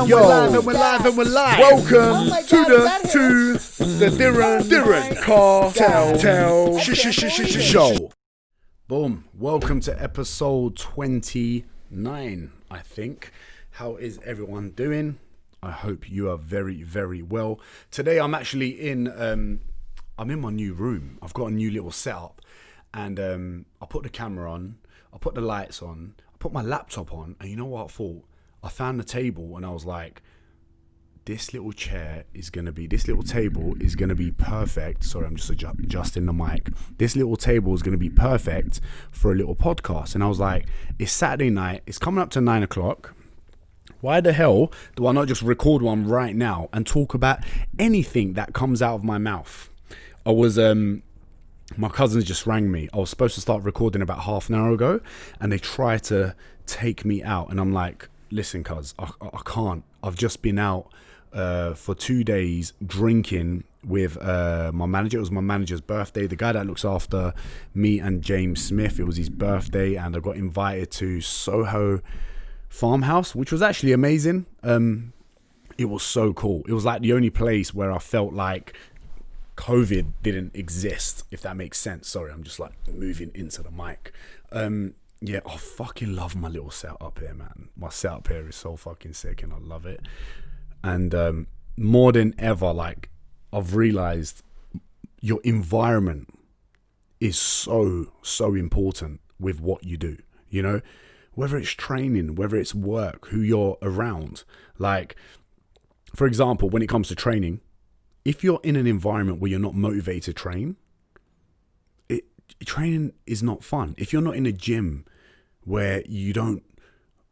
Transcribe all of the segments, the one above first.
Yo, we're live. Welcome to the Diren Kartal show. Boom. Welcome to episode 29, I think. How is everyone doing? I hope you are very, very well. Today I'm actually in I'm in my new room. I've got a new little setup, and I put the camera on, I put the lights on, I put my laptop on, and you know what I thought? I found the table and I was like, this little table is going to be perfect. Sorry, I'm just adjusting the mic. This little table is going to be perfect for a little podcast. And I was like, it's Saturday night. It's coming up to 9 o'clock. Why the hell do I not just record one right now and talk about anything that comes out of my mouth? My cousins just rang me. I was supposed to start recording about half an hour ago, and they tried to take me out. And I'm like, listen, cuz, I can't. I've just been out for 2 days drinking with my manager. It was my manager's birthday. The guy that looks after me and James Smith, it was his birthday, and I got invited to Soho Farmhouse, which was actually amazing. It was so cool. It was like the only place where I felt like COVID didn't exist, if that makes sense. Sorry, I'm just like moving into the mic. Yeah, I fucking love my little setup here, man. My setup here is so fucking sick, and I love it. And more than ever, like, I've realized your environment is so important with what you do, you know? Whether it's training, whether it's work, who you're around. Like, for example, when it comes to training, if you're in an environment where you're not motivated to train, training is not fun. If you're not in a gym where you don't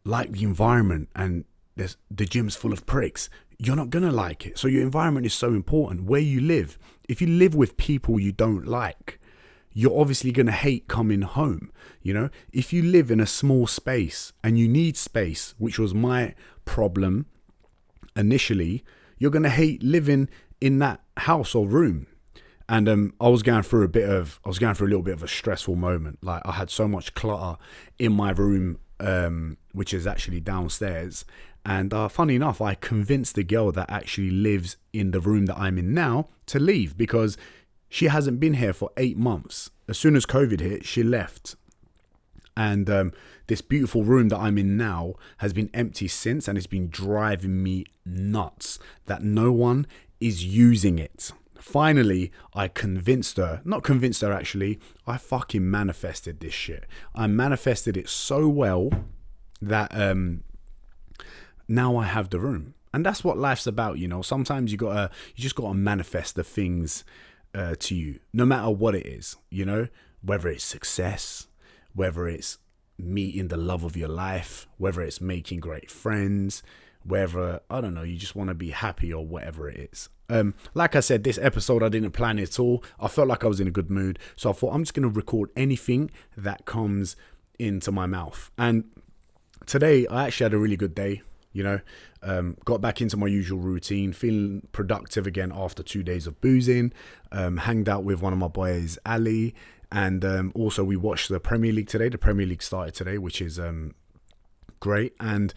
like the environment and the gym's full of pricks, you're not gonna like it. So your environment is so important. Where you live, if you live with people you don't like, you're obviously gonna hate coming home. You know, if you live in a small space and you need space, which was my problem initially, you're gonna hate living in that house or room. And I was going through a little bit of a stressful moment. Like, I had so much clutter in my room, which is actually downstairs. And funny enough, I convinced the girl that actually lives in the room that I'm in now to leave, because she hasn't been here for 8 months. As soon as COVID hit, she left. And this beautiful room that I'm in now has been empty since, and it's been driving me nuts that no one is using it. Finally, I not convinced her actually, I fucking manifested this shit. I manifested it so well that now I have the room. And that's what life's about, you know. Sometimes you just gotta manifest the things to you, no matter what it is, you know, whether it's success, whether it's meeting the love of your life, whether it's making great friends, whether, I don't know, you just want to be happy or whatever it is. Like I said, this episode, I didn't plan it at all. I felt like I was in a good mood. So I thought, I'm just going to record anything that comes into my mouth. And today, I actually had a really good day, you know. Got back into my usual routine, feeling productive again after 2 days of boozing. Hanged out with one of my boys, Ali. And also, we watched the Premier League today. The Premier League started today, which is great. And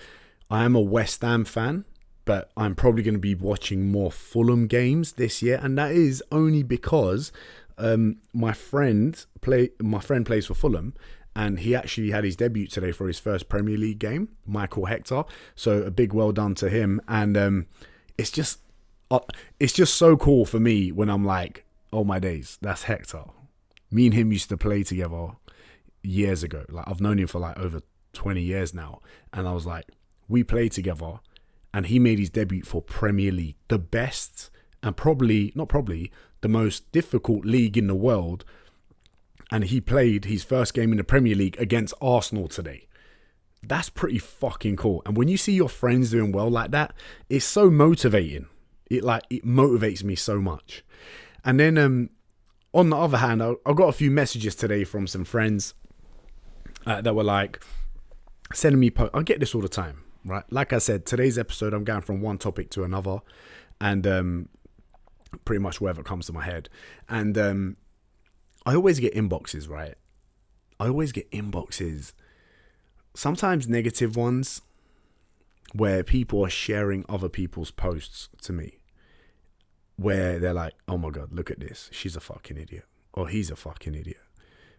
I am a West Ham fan, but I'm probably going to be watching more Fulham games this year, and that is only because my friend plays for Fulham, and he actually had his debut today for his first Premier League game, Michael Hector. So a big well done to him, and it's just so cool for me when I'm like, oh my days, that's Hector. Me and him used to play together years ago. Like, I've known him for like over 20 years now, and I was like, we played together, and he made his debut for Premier League, the best and the most difficult league in the world. And he played his first game in the Premier League against Arsenal today. That's pretty fucking cool. And when you see your friends doing well like that, it's so motivating. It motivates me so much. And then on the other hand, I got a few messages today from some friends that were like sending me I get this all the time. Right, like I said, today's episode, I'm going from one topic to another, and pretty much wherever comes to my head. And I always get inboxes, right? Sometimes negative ones, where people are sharing other people's posts to me, where they're like, oh my God, look at this. She's a fucking idiot. Or he's a fucking idiot.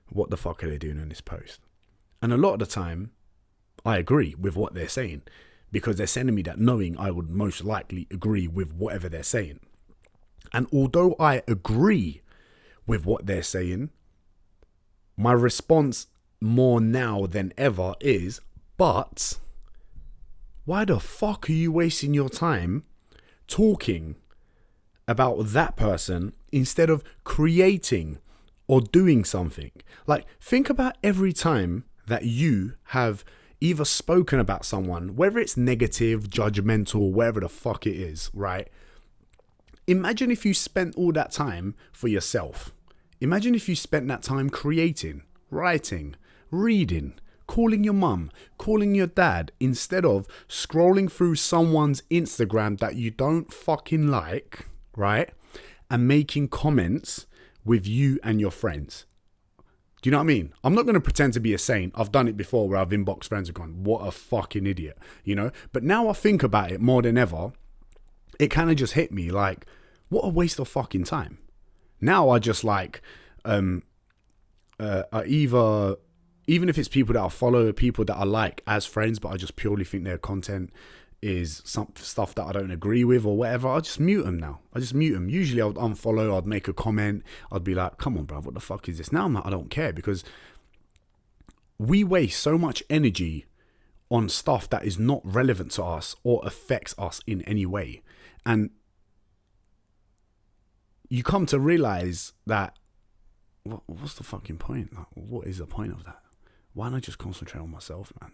What the fuck are they doing in this post? And a lot of the time, I agree with what they're saying, because they're sending me that knowing I would most likely agree with whatever they're saying. And although I agree with what they're saying, my response more now than ever is, but why the fuck are you wasting your time talking about that person instead of creating or doing something? Like, think about every time that you have either spoken about someone, whether it's negative, judgmental, whatever the fuck it is, right? Imagine if you spent all that time for yourself. Imagine if you spent that time creating, writing, reading, calling your mum, calling your dad, instead of scrolling through someone's Instagram that you don't fucking like, right? And making comments with you and your friends. Do you know what I mean? I'm not going to pretend to be a saint. I've done it before where I've inboxed friends and gone, what a fucking idiot, you know? But now I think about it more than ever, it kind of just hit me like, what a waste of fucking time. Now I just like, I either, even if it's people that I follow, people that I like as friends, but I just purely think their content is some stuff that I don't agree with or whatever, I just mute them now. I just mute them. Usually I would unfollow, I'd make a comment, I'd be like, come on, bro, what the fuck is this? Now I'm like, I don't care, because we waste so much energy on stuff that is not relevant to us or affects us in any way. And you come to realize that, what's the fucking point? Like, what is the point of that? Why not just concentrate on myself, man?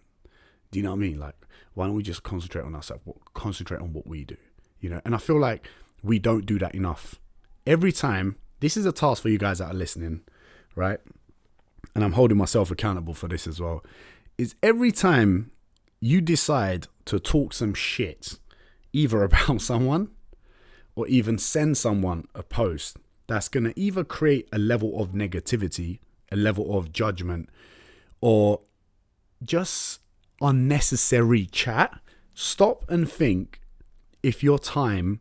Do you know what I mean? Like, why don't we just concentrate on ourselves? Concentrate on what we do, you know? And I feel like we don't do that enough. Every time, this is a task for you guys that are listening, right? And I'm holding myself accountable for this as well, is every time you decide to talk some shit, either about someone or even send someone a post that's going to either create a level of negativity, a level of judgment, or just unnecessary chat, stop and think if your time,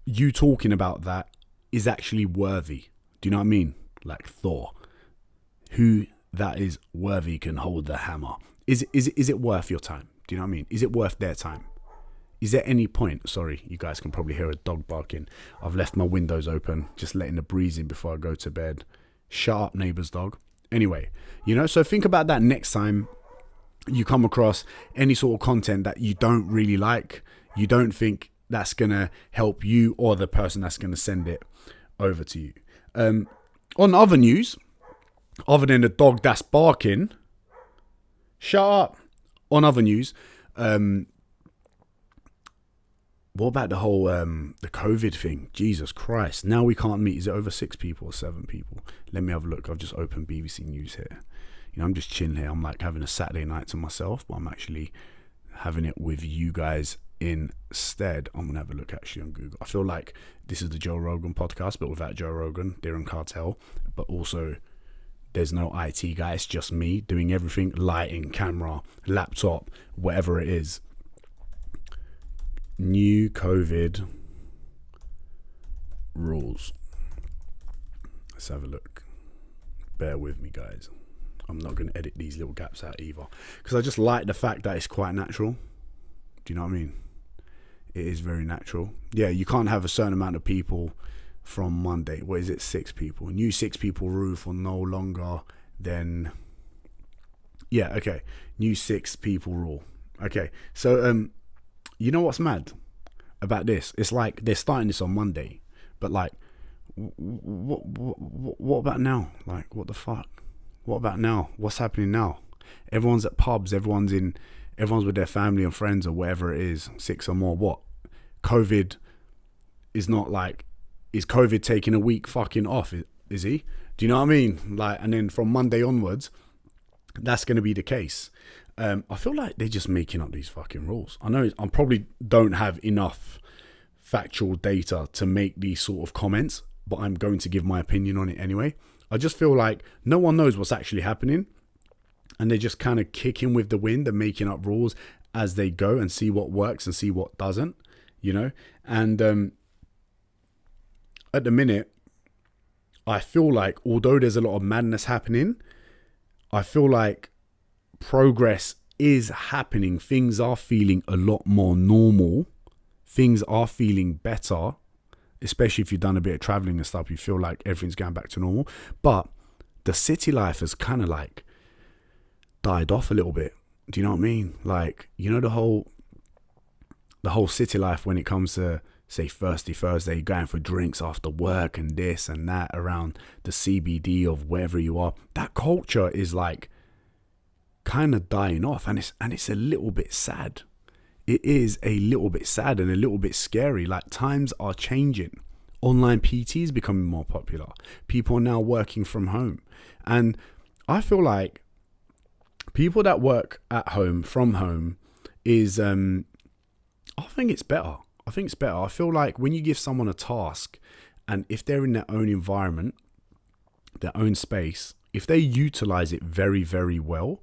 you talking about that, is actually worthy. Do you know what I mean? Like Thor, who that is worthy can hold the hammer. Is it worth your time? Do you know what I mean? Is it worth their time? Is there any point? Sorry, you guys can probably hear a dog barking. I've left my windows open, just letting the breeze in before I go to bed. Shut up, neighbor's dog. Anyway, you know, so think about that next time you come across any sort of content that you don't really like, you don't think that's going to help you or the person that's going to send it over to you. On other news, other than the dog that's barking, shut up. On other news, what about the whole the COVID thing? Jesus Christ. Now we can't meet. Is it over 6 people or 7 people? Let me have a look. I've just opened BBC News here. You know, I'm just chilling here. I'm like having a Saturday night to myself, but I'm actually having it with you guys instead. I'm going to have a look actually on Google. I feel like this is the Joe Rogan podcast, but without Joe Rogan, Diren Kartal. But also, there's no IT guy. It's just me doing everything. Lighting, camera, laptop, whatever it is. New COVID rules. Let's have a look. Bear with me, guys. I'm not going to edit these little gaps out either, because I just like the fact that it's quite natural. Do you know what I mean? It is very natural. Yeah, you can't have a certain amount of people from Monday. What is it? 6 people. New 6 people rule for no longer than... Yeah, okay. New 6 people rule. Okay, so you know what's mad about this? It's like they're starting this on Monday, but like, what about now? Like, what the fuck? What about now? What's happening now? Everyone's at pubs. Everyone's with their family and friends or whatever it is. 6 or more. What? COVID is not like, is COVID taking a week fucking off? Is he? Do you know what I mean? Like, and then from Monday onwards, that's going to be the case. I feel like they're just making up these fucking rules. I know I probably don't have enough factual data to make these sort of comments, but I'm going to give my opinion on it anyway. I just feel like no one knows what's actually happening, and they're just kind of kicking with the wind and making up rules as they go and see what works and see what doesn't, you know. And at the minute, I feel like although there's a lot of madness happening, I feel like progress is happening. Things are feeling a lot more normal. Things are feeling better, especially if you've done a bit of traveling and stuff. You feel like everything's going back to normal. But the city life has kind of like died off a little bit. Do you know what I mean? Like, you know, the whole city life when it comes to, say, Thirsty Thursday, going for drinks after work and this and that around the CBD of wherever you are. That culture is like kind of dying off, and it's a little bit sad. It is a little bit sad and a little bit scary. Like, times are changing. Online PT is becoming more popular. People are now working from home. And I feel like people that work at home, from home, is, I think it's better. I feel like when you give someone a task, and if they're in their own environment, their own space, if they utilize it very, very well,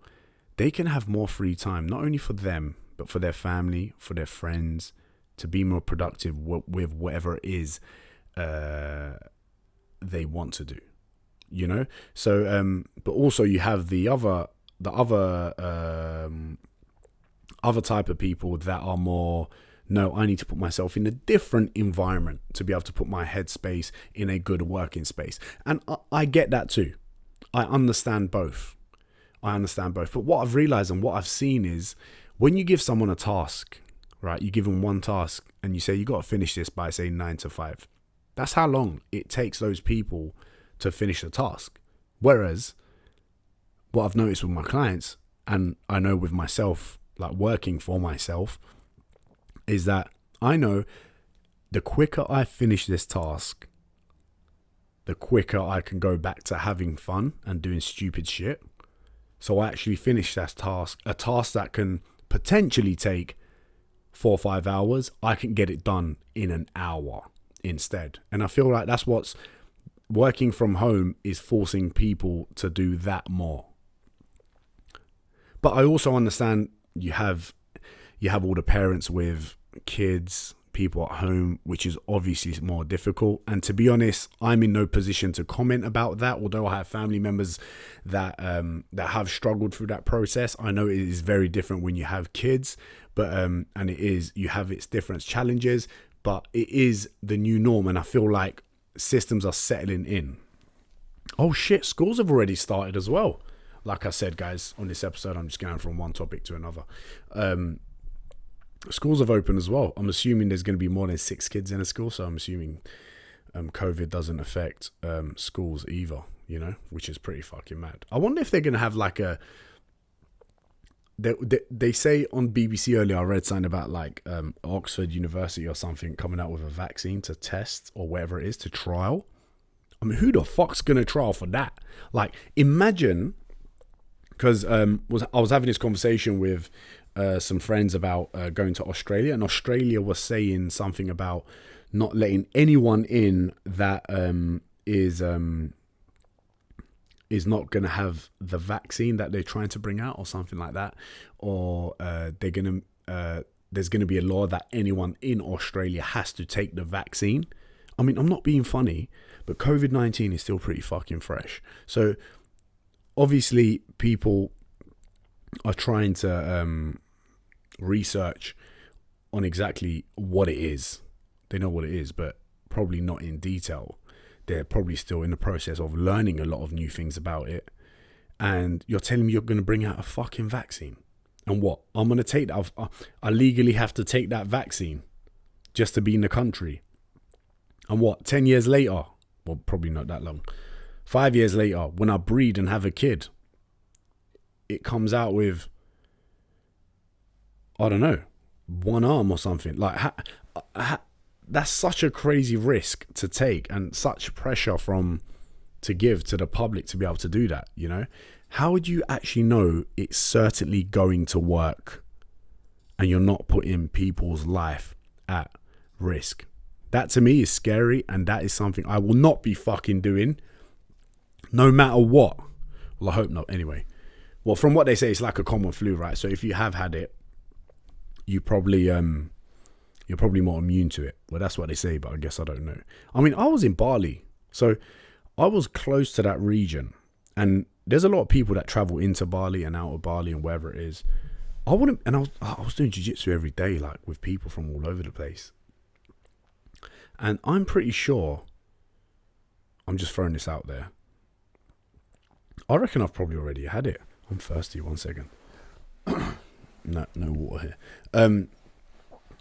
they can have more free time, not only for them, but for their family, for their friends, to be more productive with whatever it is they want to do, you know. So, but also you have the other type of people that are more, no, I need to put myself in a different environment to be able to put my headspace in a good working space. And I get that too. I understand both. But what I've realized and what I've seen is when you give someone a task, right? You give them one task and you say, you got to finish this by, say, 9 to 5. That's how long it takes those people to finish the task. Whereas what I've noticed with my clients, and I know with myself, like working for myself, is that I know the quicker I finish this task, the quicker I can go back to having fun and doing stupid shit. So I actually finish that task, a task that can potentially take 4 or 5 hours. I can get it done in an hour instead. And I feel like that's what's working from home is forcing people to do that more. But I also understand you have all the parents with kids, people at home, which is obviously more difficult. And to be honest, I'm in no position to comment about that. Although I have family members that have struggled through that process, I know it is very different when you have kids. But and you have its different challenges. But it is the new norm, and I feel like systems are settling in. Oh shit, schools have already started as well. Like I said, guys, on this episode, I'm just going from one topic to another. Schools have opened as well. I'm assuming there's going to be more than 6 kids in a school, so I'm assuming COVID doesn't affect schools either, you know, which is pretty fucking mad. I wonder if they're going to have like a... They say on BBC earlier, I read something about like Oxford University or something coming out with a vaccine to test or whatever it is to trial. I mean, who the fuck's going to trial for that? Like, imagine... Because I was having this conversation with some friends about going to Australia, and Australia was saying something about not letting anyone in that is not going to have the vaccine that they're trying to bring out, or something like that, or there's going to be a law that anyone in Australia has to take the vaccine. I mean, I'm not being funny, but COVID-19 is still pretty fucking fresh. So obviously, people are trying to research on exactly what it is. They know what it is, but probably not in detail. They're probably still in the process of learning a lot of new things about it. And you're telling me you're going to bring out a fucking vaccine? And what? I'm going to take that. I legally have to take that vaccine just to be in the country. And what? 10 years later? Well, probably not that long. 5 years later, when I breed and have a kid, it comes out with, I don't know, one arm or something. Like, that's such a crazy risk to take, and such pressure to give to the public to be able to do that, you know? How would you actually know it's certainly going to work and you're not putting people's life at risk? That to me is scary, and that is something I will not be fucking doing. No matter what. Well, I hope not. Anyway. Well, from what they say, it's like a common flu, right? So if you have had it, you probably you're probably more immune to it. Well, that's what they say, but I guess I don't know. I mean, I was in Bali, so I was close to that region, and there's a lot of people that travel into Bali and out of Bali and wherever it is. I wouldn't, and I was doing jiu-jitsu every day, like with people from all over the place. And I'm pretty sure, I'm just throwing this out there, I reckon I've probably already had it. I'm thirsty, 1 second. No water here.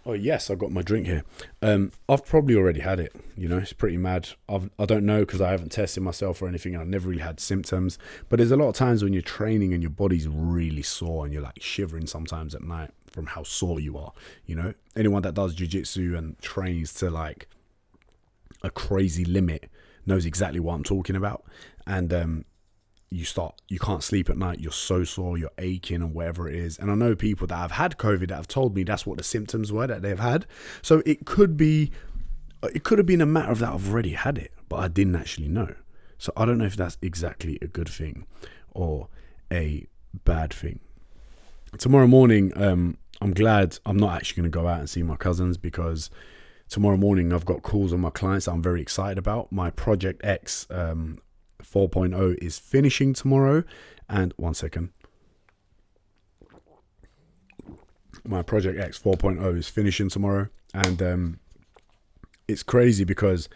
Oh yes, I've got my drink here. I've probably already had it. You know, it's pretty mad. I don't know because I haven't tested myself or anything, and I've never really had symptoms. But there's a lot of times when you're training and your body's really sore and you're like shivering sometimes at night from how sore you are. You know, anyone that does jiu-jitsu and trains to like a crazy limit knows exactly what I'm talking about. And you can't sleep at night, you're so sore, you're aching and whatever it is. And I know people that have had COVID that have told me that's what the symptoms were that they've had. So it could have been a matter of that I've already had it, but I didn't actually know. So I don't know if that's exactly a good thing or a bad thing. Tomorrow morning, I'm glad I'm not actually going to go out and see my cousins, because tomorrow morning I've got calls on my clients that I'm very excited about. My Project X 4.0 is finishing tomorrow, and 1 second. My Project X 4.0 is finishing tomorrow, and it's crazy because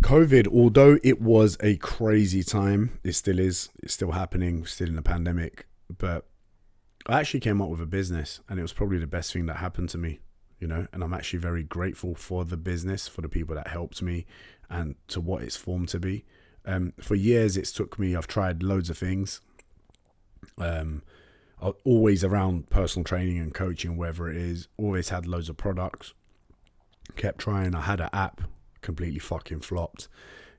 COVID, although it was a crazy time, it still is. It's still happening. We're still in a pandemic, but I actually came up with a business, and it was probably the best thing that happened to me. You know, and I'm actually very grateful for the business, for the people that helped me, and to what it's formed to be. For years, it's took me, I've tried loads of things. Always around personal training and coaching, wherever it is, always had loads of products. Kept trying. I had an app, completely fucking flopped,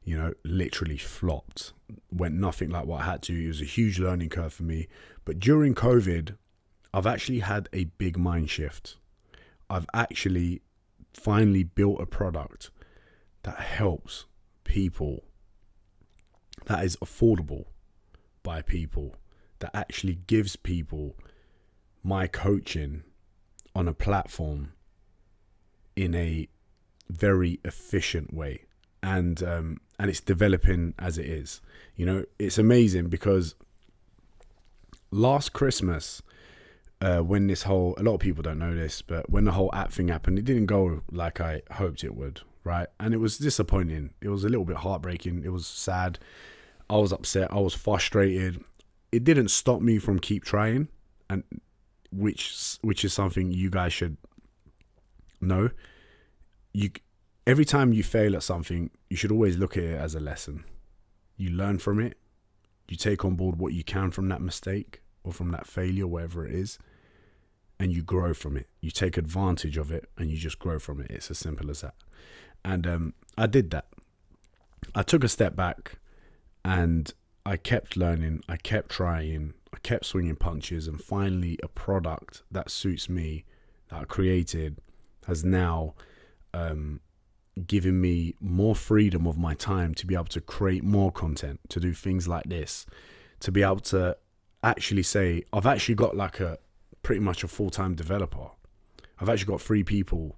you know, literally flopped. Went nothing like what I had to. It was a huge learning curve for me. But during COVID, I've actually had a big mind shift. I've actually finally built a product that helps people, that is affordable by people, that actually gives people my coaching on a platform in a very efficient way. And it's developing as it is. You know, it's amazing because last Christmas, when this whole, a lot of people don't know this, but when the whole app thing happened, it didn't go like I hoped it would, right? And it was disappointing. It was a little bit heartbreaking. It was sad. I was upset. I was frustrated. It didn't stop me from keep trying, and which is something you guys should know. Every time you fail at something, you should always look at it as a lesson. You learn from it. You take on board what you can from that mistake or from that failure, whatever it is, and you grow from it. You take advantage of it and you just grow from it. It's as simple as that. And I did that. I took a step back and I kept learning. I kept trying. I kept swinging punches, and finally a product that suits me, that I created, has now given me more freedom of my time to be able to create more content, to do things like this, to be able to actually say, I've actually got like pretty much a full-time developer. I've actually got 3 people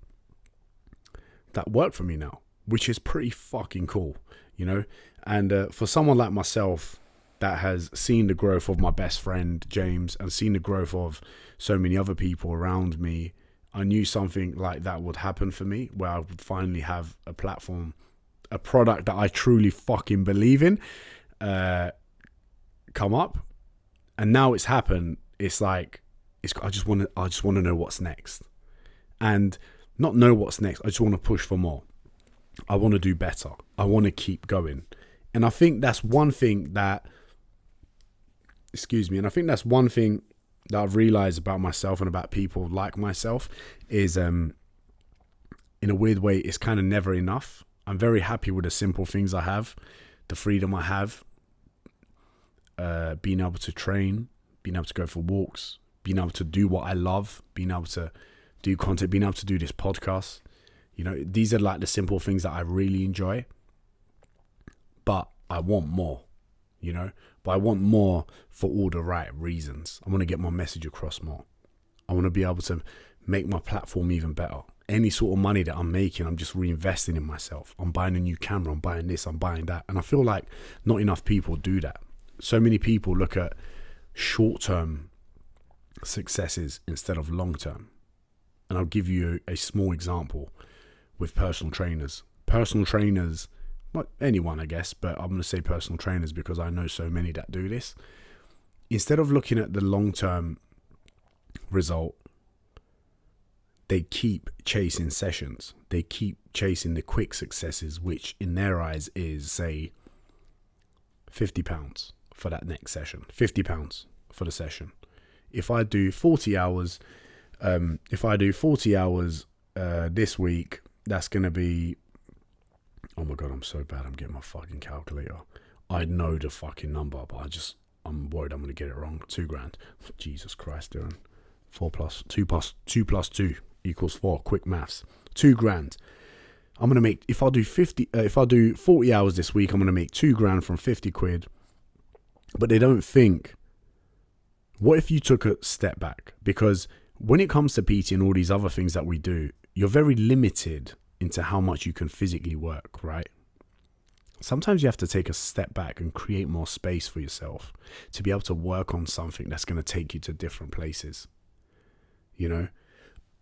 that work for me now, which is pretty fucking cool, you know? And for someone like myself that has seen the growth of my best friend, James, and seen the growth of so many other people around me, I knew something like that would happen for me, where I would finally have a platform, a product that I truly fucking believe in, come up. And now it's happened. It's like, I just want to know what's next, and not know what's next. I just want to push for more. I want to do better. I want to keep going. And I think that's one thing that, and I think that's one thing that I've realized about myself and about people like myself is, in a weird way, it's kind of never enough. I'm very happy with the simple things I have, the freedom I have, being able to train, being able to go for walks, being able to do what I love, being able to do content, being able to do this podcast. You know, these are like the simple things that I really enjoy. But I want more, but I want more for all the right reasons. I want to get my message across more. I want to be able to make my platform even better. Any sort of money that I'm making, I'm just reinvesting in myself. I'm buying a new camera, I'm buying this, I'm buying that. And I feel like not enough people do that. So many people look at short-term successes instead of long-term. And I'll give you a small example with personal trainers. Personal trainers, well, anyone I guess, but I'm going to say personal trainers because I know so many that do this. Instead of looking at the long-term result, they keep chasing sessions. They keep chasing the quick successes, which in their eyes is, say, £50 for that next session. £50 for the session. If I do 40 hours, this week, that's going to be, oh my God, I'm so bad. I'm getting my fucking calculator. I know the fucking number, but I'm worried I'm going to get it wrong. $2,000. Jesus Christ, Diren. 2 plus 2 equals 4. Quick maths. $2,000. I'm going to make, if I do 40 hours this week, I'm going to make £2,000 from 50 quid. But they don't think, what if you took a step back? Because when it comes to PT and all these other things that we do, you're very limited into how much you can physically work, right? Sometimes you have to take a step back and create more space for yourself to be able to work on something that's going to take you to different places, you know?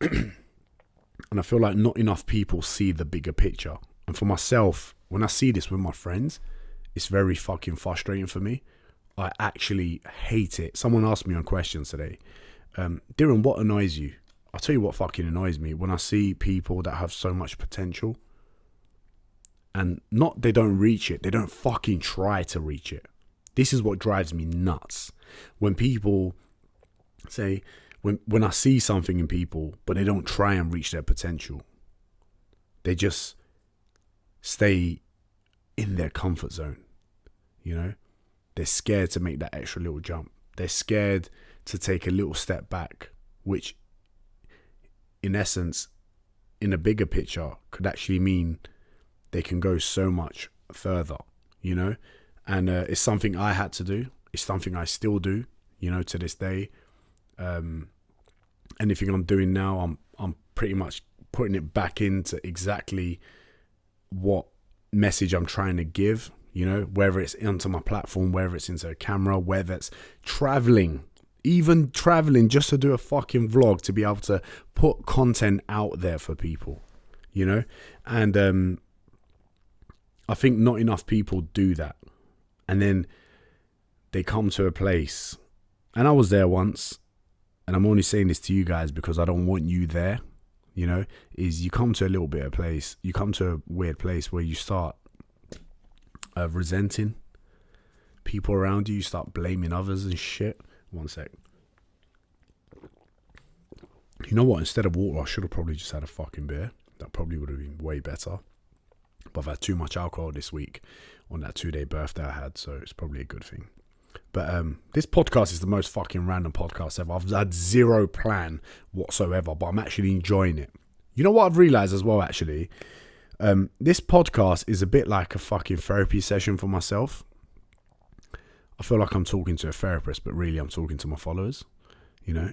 And I feel like not enough people see the bigger picture. And for myself, when I see this with my friends, it's very fucking frustrating for me. I actually hate it. Someone asked me on questions today, Diren, what annoys you? I'll tell you what fucking annoys me. When I see people that have so much potential and not they don't reach it, they don't fucking try to reach it. This is what drives me nuts. When people say, when I see something in people, but they don't try and reach their potential, they just stay in their comfort zone, you know? They're scared to make that extra little jump. They're scared to take a little step back, which in essence, in a bigger picture, could actually mean they can go so much further, you know? And it's something I had to do. It's something I still do, you know, to this day. Anything I'm doing now, I'm pretty much putting it back into exactly what message I'm trying to give, you know, whether it's onto my platform, whether it's into a camera, whether it's traveling, even traveling just to do a fucking vlog, to be able to put content out there for people, you know? And I think not enough people do that. And then they come to a place, and I was there once, and I'm only saying this to you guys because I don't want you there, you know, is you come to a little bit of place, you come to a weird place where you start resenting people around you, you start blaming others and shit. One sec. You know what? Instead of water, I should have probably just had a fucking beer. That probably would have been way better. But I've had too much alcohol this week on that 2-day birthday I had, so it's probably a good thing. But this podcast is the most fucking random podcast ever. I've had zero plan whatsoever, but I'm actually enjoying it. You know what I've realized as well, actually? This podcast is a bit like a fucking therapy session for myself. I feel like I'm talking to a therapist, but really I'm talking to my followers, you know,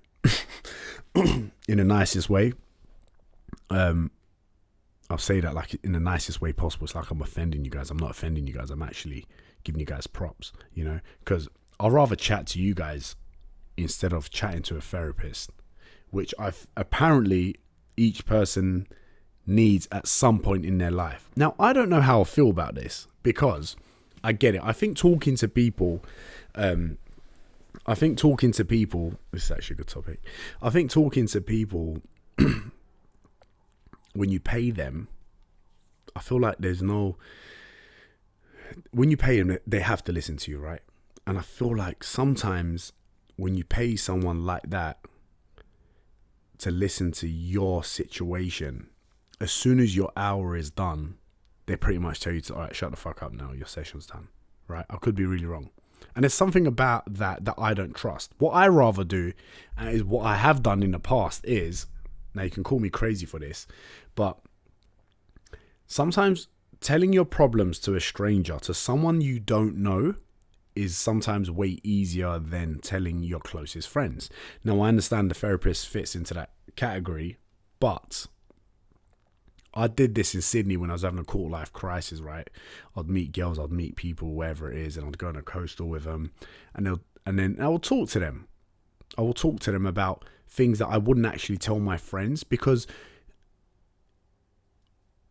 in the nicest way. I'll say that like in the nicest way possible. It's like I'm offending you guys. I'm not offending you guys. I'm actually giving you guys props, you know, because I'd rather chat to you guys instead of chatting to a therapist, which I've apparently each person needs at some point in their life. Now, I don't know how I feel about this because I get it. I think talking to people, this is actually a good topic. I think talking to people, when you pay them, I feel like when you pay them, they have to listen to you, right? And I feel like sometimes when you pay someone like that to listen to your situation, as soon as your hour is done, they pretty much tell you to, all right, shut the fuck up now, your session's done, right? I could be really wrong. And there's something about that I don't trust. What I rather do, is what I have done in the past is, now you can call me crazy for this, but sometimes telling your problems to a stranger, to someone you don't know, is sometimes way easier than telling your closest friends. Now, I understand the therapist fits into that category, but I did this in Sydney when I was having a quarter life crisis, right? I'd meet girls, I'd meet people, wherever it is, and I'd go on a coastal with them, and then I will talk to them. I will talk to them about things that I wouldn't actually tell my friends, because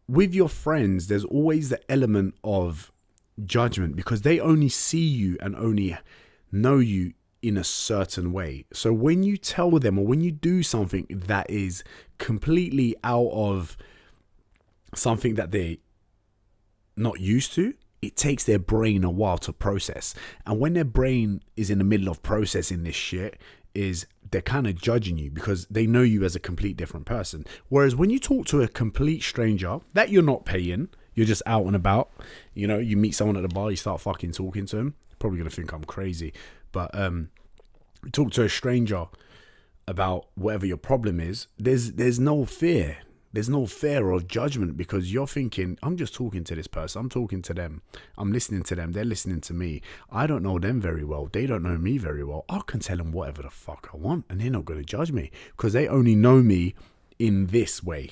with your friends, there's always the element of judgment, because they only see you and only know you in a certain way. So when you tell them, or when you do something that is completely out of something that they're not used to, it takes their brain a while to process. And when their brain is in the middle of processing this shit, is they're kind of judging you because they know you as a complete different person. Whereas when you talk to a complete stranger that you're not paying, you're just out and about, you know, you meet someone at the bar, you start fucking talking to them, probably going to think I'm crazy, but you talk to a stranger about whatever your problem is, there's no fear. There's no fear or judgment, because you're thinking, I'm just talking to this person. I'm talking to them. I'm listening to them. They're listening to me. I don't know them very well. They don't know me very well. I can tell them whatever the fuck I want, and they're not going to judge me, because they only know me in this way,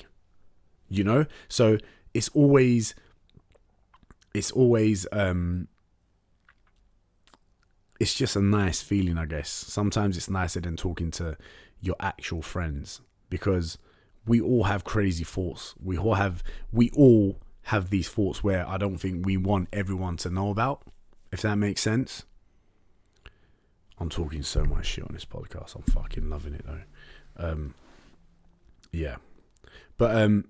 you know? So it's always it's just a nice feeling, I guess. Sometimes it's nicer than talking to your actual friends, because we all have crazy thoughts. We all have these thoughts where I don't think we want everyone to know about, if that makes sense. I'm talking so much shit on this podcast. I'm fucking loving it though. Yeah. But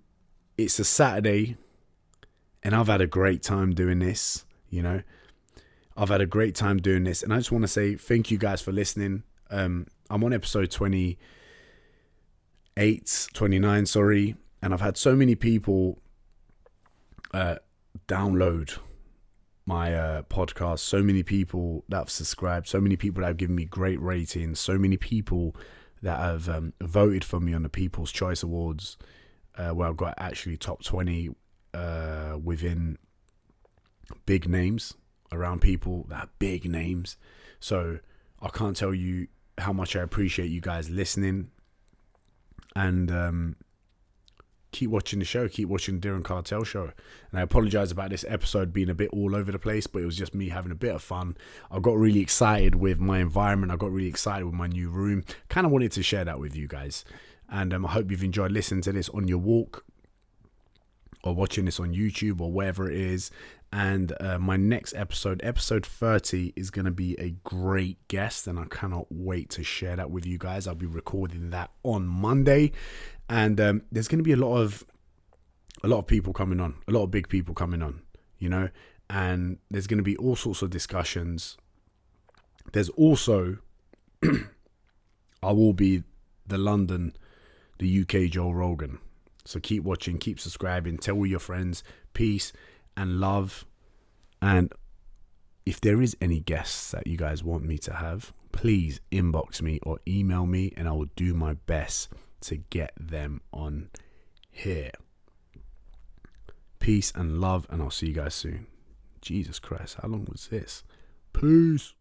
it's a Saturday and I've had a great time doing this, you know. I've had a great time doing this, and I just want to say thank you guys for listening. I'm on episode 29, and I've had so many people download my podcast, so many people that have subscribed, so many people that have given me great ratings, so many people that have voted for me on the People's Choice Awards, where I've got actually top 20 within big names, around people that are big names. So I can't tell you how much I appreciate you guys listening. And keep watching the show, keep watching the Diren Kartal show. And I apologize about this episode being a bit all over the place, but it was just me having a bit of fun. I got really excited with my environment. I got really excited with my new room. Kind of wanted to share that with you guys. And I hope you've enjoyed listening to this on your walk, or watching this on YouTube, or wherever it is. And my next episode 30, is going to be a great guest, and I cannot wait to share that with you guys. I'll be recording that on Monday, and there's going to be a lot of people coming on, a lot of big people coming on, you know, and there's going to be all sorts of discussions. There's also, I will be the UK Joe Rogan. So keep watching, keep subscribing, tell all your friends, peace and love. And if there is any guests that you guys want me to have, please inbox me or email me, and I will do my best to get them on here. Peace and love, and I'll see you guys soon. Jesus Christ, how long was this? Peace.